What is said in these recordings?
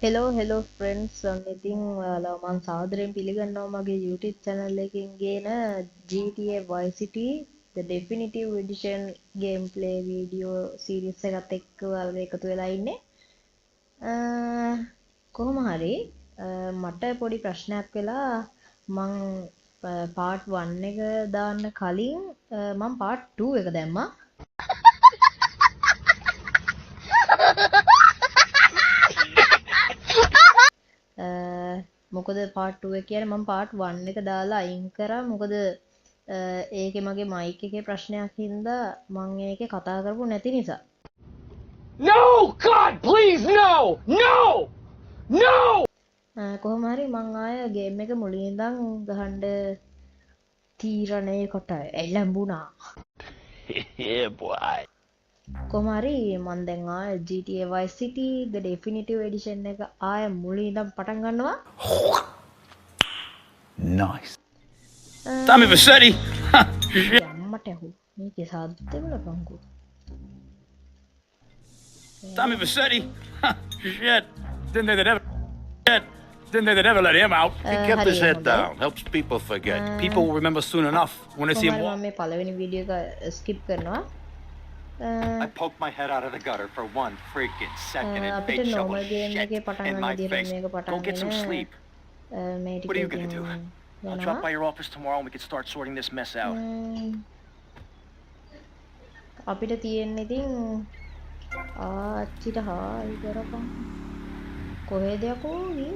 Hello friends ඉතින් ඔයාලා මම සාදරයෙන් පිළිගන්නවා මගේ YouTube channel එකකින් ගේන GTA Vice City The Definitive Edition gameplay video series එකත් එක්ක ඔයාලා එකතු වෙලා ඉන්නේ. කොහොම හරි මට පොඩි ප්‍රශ්නයක් වෙලා මං part 1 එක දාන්න කලින් මම part 2 එක දැම්මා. මොකද part 2 එක කියන්නේ මම part 1 එක දාලා අයින් කරා. මොකද ඒකේ මගේ මයික් එකේ ප්‍රශ්නයක් හින්දා මම ඒකේ කතා කරපු නැති නිසා. No! God, please, no! No! No! කොහොම හරි මං ආය ගේම් එක මුලින් ඉඳන් ගහන්න තීරණයකට එළඹුණා. Yeah, boy. කොහොම හරි මං දැන් ආය GTA Vice City The Definitive Edition එක ආය මුලින් ඉඳන් පටන් ගන්නවා. Nice. Tommy Vercetti! අම්මට ඇහු මේකේ සාද්දේ බලපංකෝ. Tommy Vercetti! Shit! Didn't they ever let him out? He kept his head down. Helps people forget. People will remember soon enough when they see him walk. මම මේ පළවෙනි වීඩියෝ එක skip කරනවා. I poked my head out of the gutter for 1 freaking second and අපිට made normal shovel game එකේ shit පටන් in ගන්න my විදිහට face. මේක Go පටන් get some ගන්න sleep. මේ What are you ටික gonna do? I'll යනවා. drop by your office tomorrow and we can start sorting this mess out. අපිට තියෙන්නේ ඉතින් ආච්චිට හායි කරපන්. කොහෙද යකෝ ඊ?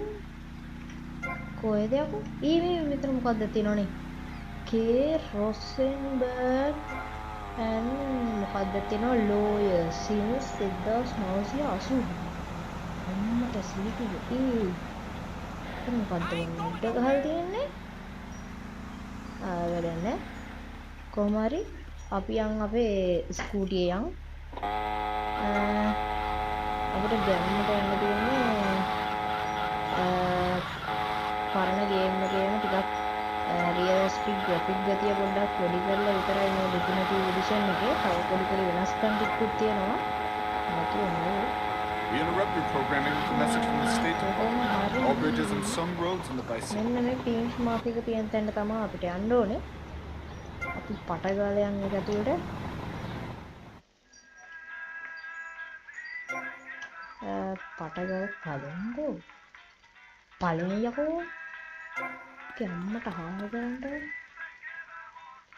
කොහෙද යකෝ? මේ මෙතන මොකද්ද තියෙනවනේ? කේ රොසෙන්බර්ග් and මොකද්ද තියෙනව? lawyer since 1980. අම්මට සීටිද මොකද්ද මුඩ ගහලා තියෙන්නේ? වැඩන්නේ. කොහොම හරි අපි යන් අපේ ස්කූටියේ යන්. අපිට ගැම්මට යන්න තියෙන්නේ පරණ ගේම් එකේම ටිකක් රියලිස්ටික් ග්‍රැෆික් ගතිය පොඩ්ඩක් වැඩි කරලා විතරයි මේ ඩෙෆිනිටිව් එඩිෂන් එකේ. තව පොඩි පොඩි වෙනස්කම් ටිකකුත් තියෙනවා. We interrupt your programming with a message from the state. All bridges and some roads in the Vice City. මෙන්න මේ පින්ක් මාක් එක තියෙන තැනට තමයි අපිට යන්න ඕනේ. අපි පටගාලා යන්න එක ඇතුළට. පටගාලා බලන්නකෝ. පළවෙනියකෝ. කැම්මට හාම කරන්න.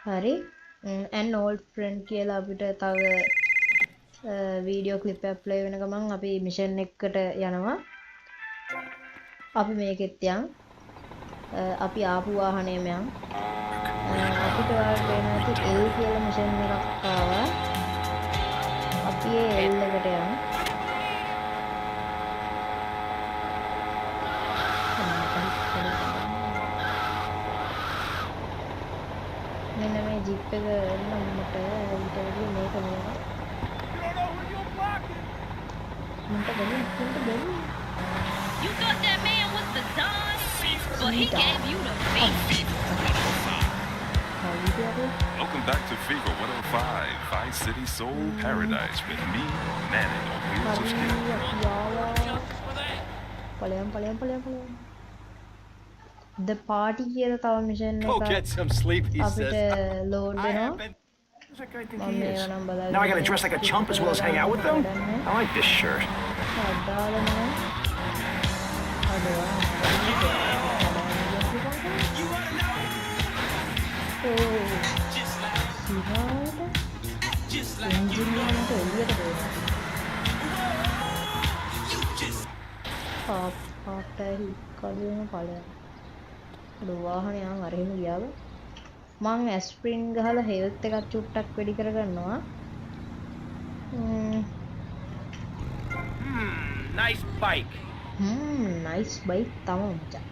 හරි. an old friend කියලා අපිට තව වීඩියෝ ක්ලිප් එකක් ප්ලේ වෙන ගමන් අපි මිෂන් එකකට යනවා. අපි මේකෙත් යන්. අපි ආපු වාහනේම යන්. අපිට ඔයාලට පේන ඇති L කියලා මිෂන් එකක් ආවා. අපි ඒ L එකට යන්. මෙන්න මේ ජිප් එක නම්මට විතරදී මේක නේද? You thought that man was the Don, but he gave you the face. Welcome back to Fever 105, Vice City Soul Paradise with me, Manning on Wheels of Steel. පලයම්. The party කියලා තව mission Go get එකක් some sleep, he අපිට says. Load I වෙනවා. have been. Who's that guy think මම he මේවා is? නම් බලාගෙන Now I gotta dress like a chump as well as hang out with them? I like this shirt. වාහනයන් අරගෙන ගියාම මං ඇස්ප්‍රින් ගහලා හෙල්ත් එකක් චුට්ටක් වැඩි කරගන්නවා. Nice bike. නයිස් බයික් තමයි මචං.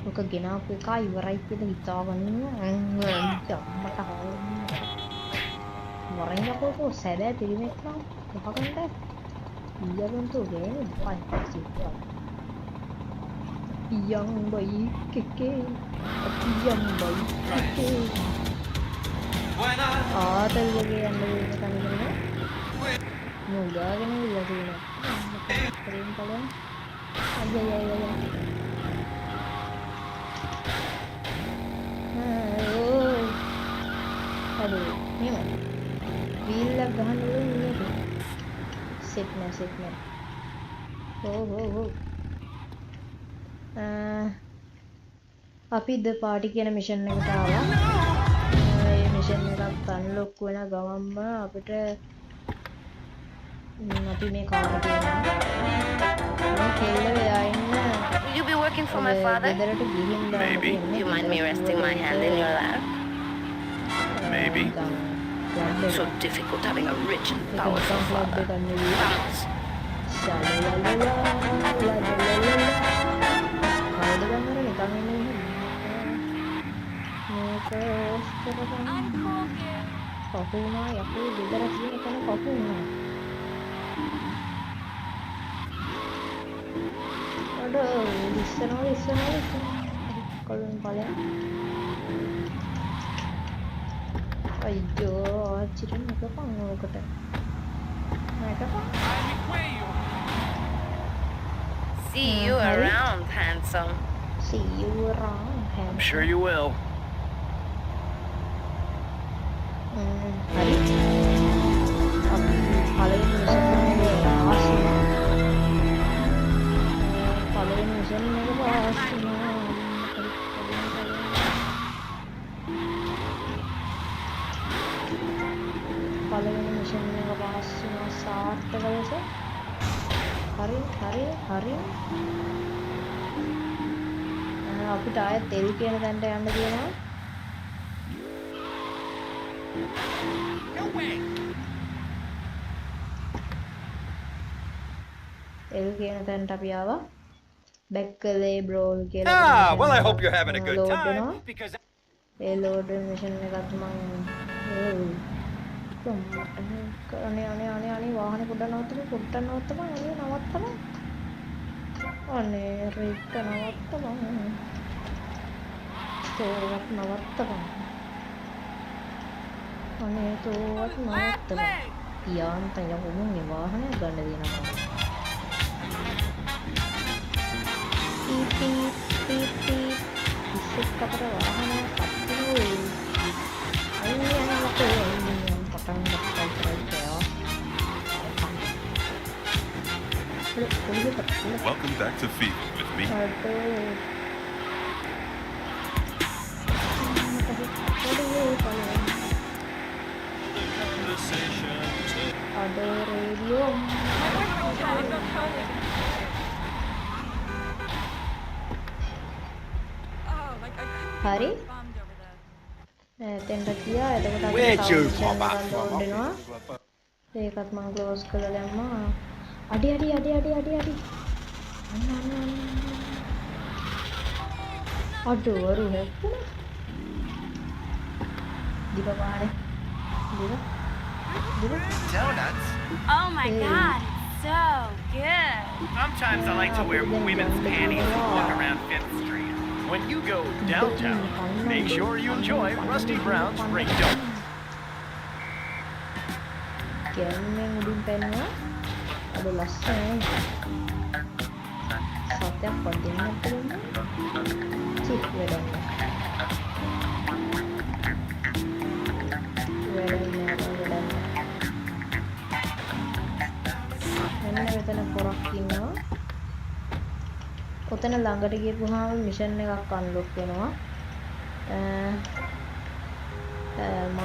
ඔක ගෙනාපු එක ඉවරයි කියලා හිතාගෙන ඉන්නවා. අම්මට හාවන්නේ. වරෙන් යකෝ සැබෑ පිරිමෙක් නම් කොහකන්ද? ඊයගෙන් තෝ ගේනේ පයිසි. young boy keke young boy keke ආතල් වගේ යන්න වෙන කන්නේ මුගාගෙන ඉල්ල තියෙනවා ප්‍රේම බලන්න අඩෝ මෙහෙම වීල් එක ගහන්න ඕනේ නේද සෙට් නෑ අපි ද පාටි කියන මිෂන් එකට ආවා මේ මිෂන් එකත් අන්ලොක් වෙන ගමන්ම අපිට අපි මේ කාර් එකට යනවා මම කෙල්ල වෙලා ඉන්න Will you be working for my father? ගෙදරට ගිහින් Maybe. Do you mind me resting my hand in your lap? Maybe. So difficult having a rich and powerful father. Bounce. අයියෝ ආච්චිට නකපන් ඕකට නකපන් See you around, handsome. see you around I'm sure you will. හරි අපි පළවෙනි mission එක pass වුණා පළවෙනි mission එක pass වුණා සාර්ථක ලෙස හරි අපිට ආයෙත් තෙල් කියන තැනට යන්න තියෙනවා තෙල් කියන තැනට අපි ආවා බැක් කළේ බ්‍රෝල් කියලා well, I hope you're having a good load time. වෙනවා. Because ඒ ලෝඩ් මිෂන් එකත් මම අනේ වාහනේ පොඩ්ඩක් නවත්තපන් අනේ රික්ක නවත්තපන් තෝවත් නවත්තපන් අනේ තෝවත් නවත්තපන් යාන්තම් යමුනේ වාහනේ ගන්න දෙනවා ඉස්සෙත් අපර වාහනේ පත්තුනේ අයියා පටන් ගත්තා Welcome back to FIFA with me. Ada radio. Hari? එතෙන්ට ගියා. එතකොට අපි Where'd you count pop up? එකක් ලෝඩ් වෙනවා. ඒකත් මම ක්ලෝස් කරලා දැම්මා. අඩි. අඩවරු හැප්පුණා. දිව පාරේ. දිව. donuts. Oh my god, it's so good. Sometimes I like to wear women's panties and walk around 5th Street. When you go downtown, make sure you enjoy Rusty Brown's Ring Donuts. කැම්මෙන් උඩින් පැන්නා. අද ලස්සනයි. සත්‍යයක් පදින්නත් දෙන්න. Chip වැඩක්. මෙන්න මෙතන පොරක් ඉන්නවා. ඔතන ළඟට ගියපුවාම මිෂන් එකක් අන්ලොක් වෙනවා. මම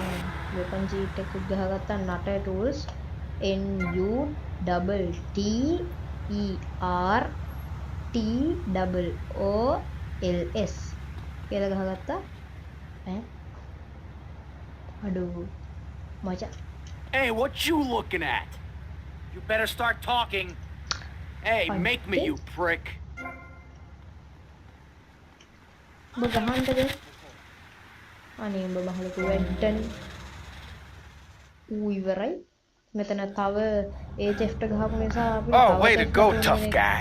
වෙපන් ජීට් එකක් ගහගත්තා නට ටූල්ස් NUTTERTOOLS කියලා ගහගත්තා. අඩෝ මචං Hey, what you looking at? You better start talking. Hey, make me, you prick. ඔබ ගහන්නද? අනේ ඔබ මහලුකු වැඩ්ඩනේ. ඌ ඉවරයි. මෙතන තව HF ට ගහපු නිසා අපි Oh, way to go, tough guy.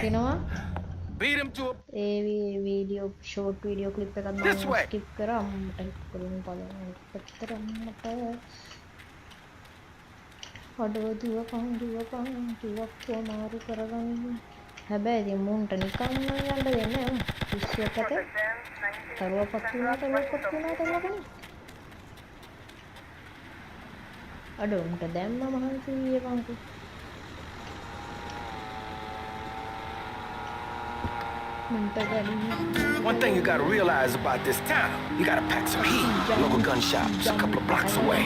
Beat him to a... A video short video clip එකක් This මම way. ස්කිප් කරා අම්මට කලින් බලන්න පැත්තට අම්මට අඩෝ දුවපන් මාරු කරගන්න හැබැයි ඉතින් මුන්ට නිකන් නම් යන්න දෙන්නේ නැහැ. පිස්සුවකට තරුවපත් වුණාට ලොක්කොත් වුණාට ලකනේ. අඩ උන්ට දැම්ම මහන්සි විය පන්කු. One thing you gotta realize about this town, you gotta pack some heat. Local gun shops a couple of blocks away.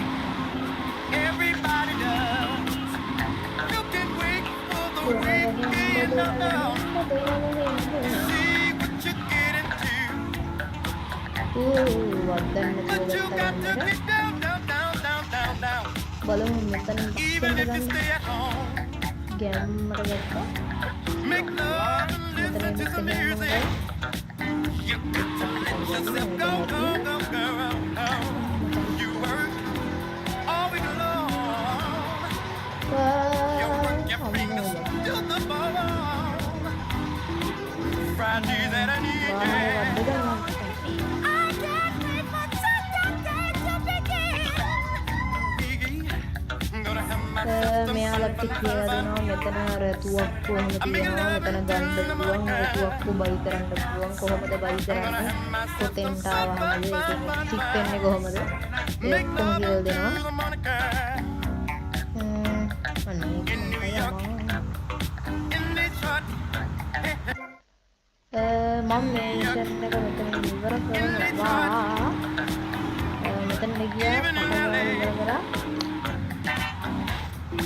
Everybody does. You can wait for the weekend now. See what you get into. But you got to get down. Even if you stay at home. Make love and listen to the music. You get to let yourself go. You work all week long. You work your fingers to the bone. Fridays and an evening. I can't wait for Saturday to begin. Gonna have myself මෙයාලට කියලා දෙනවා මෙතන අර තුවක්කු එහෙම තියෙනවා මෙතන ගන්න පුළුවන් අර තුවක්කු බයි කරන්න පුළුවන් කොහොමද බයි කරන්නේ කොතෙන්ට ආවමද ඒකෙන් සික් වෙන්නේ කොහොමද ඒක ඔක්කොම කියලා දෙනවා මම මේ මිෂන් එක මෙතන ඉවර කරනවා මෙතන ගියා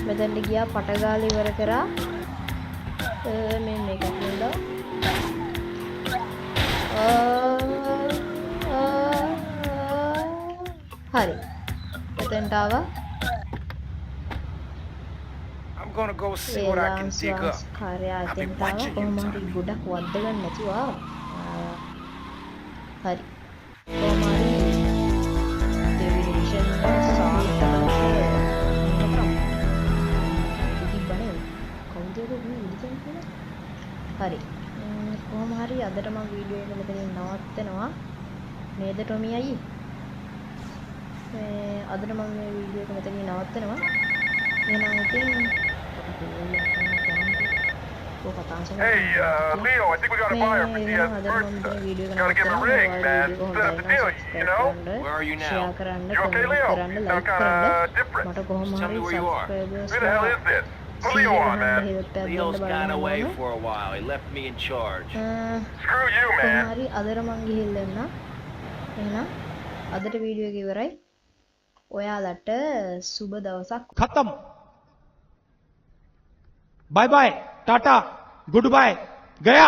මෙතනට ගියා පටගාලා ඉවර කරා මේ මේකක් නේද හරි මෙතනට ආවා I'm gonna go see what I can dig up. කාර්යය එතනට ආවා කොහොම හරි ගොඩක් වද්ද ගන්න නැතුව හරි කොහොම හරි ඩෙවිනේෂන් හරි කොහොම හරි අදට මම වීඩියෝ එක මෙතනින් නවත්තනවා නේද ටොමි අයියේ මේ අදට මම මේ වීඩියෝ එක මෙතනින් නවත්තනවා එහෙනම් ඉතින් Hey, Leo, I think we got a buyer for DS Merchant. Gotta give him a ring, man. Set up the deal, you know? Where are you now? You okay, Leo? You sound kinda different. Tell me where you are. Who the hell is this? Put Leo on, man. Leo's gone away for a while. He left me in charge. Screw you, man. හරි අදට මං ගිහිල්ලා එන්න එහෙනම් අදට video එක ඉවරයි ඔයාලට සුබ දවසක් खत्म bye bye tata goodbye गया